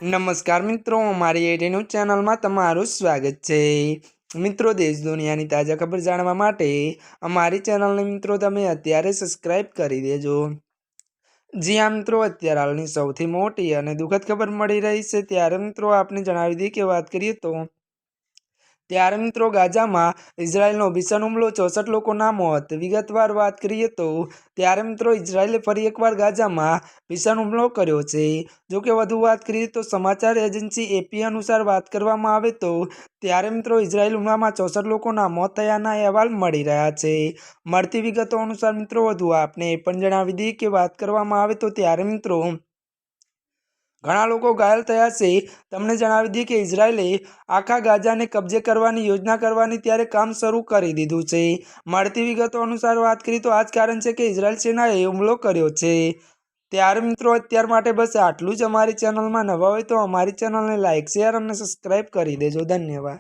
नमस्कार मित्रों, अमारी एटी न्यूज चैनल में तमारुं स्वागत है। मित्रों, देश दुनियानी ताजा खबर जाणवा माटे अमारी चैनल ने मित्रों तमे अत्यारे सब्सक्राइब करी देजो। जी हाँ मित्रों, अत्यार हालनी सौथी मोटी अने दुखद खबर मळी रही है। त्यारे मित्रों आपने जणावी दी के बात करिए तो त्यारे मित्रों गाजा में इजरायलनो भीषण हुमलो 64 लोकोना मौत। विगतवार बात करिए तो त्यारे मित्रों इजरायले फरी एकवार गाजा में भीषण हुमलो कर्यो छे। जो कि वधु बात करिए तो समाचार एजेंसी एपी अनुसार बात करवामां आवे तो त्यारे मित्रों इजरायल हुमलामां 64 लोकोना मौत थयाना अहेवाल मळी रह्या छे। मळती विगतो अनुसार मित्रों वधु आपने ए पण जणावी दी के बात करवामां आवे तो त्यारे मित्रों घणा लोको घायल थया छे। तमने जणावी दी के इजरायले आखा गाजाने कब्जे करवानी योजना करवानी त्यारे काम शरू करी दीधुं छे। मळती विगतो अनुसार बात करीए तो आज कारण छे के इजरायल सेनाए हुमलो कर्यो छे। त्यारे मित्रों अत्यार माटे बस आटलुं ज। अमारी चेनल में नवा होय तो अमारी चेनल ने लाइक शेर और सब्सक्राइब करी देजो। धन्यवाद।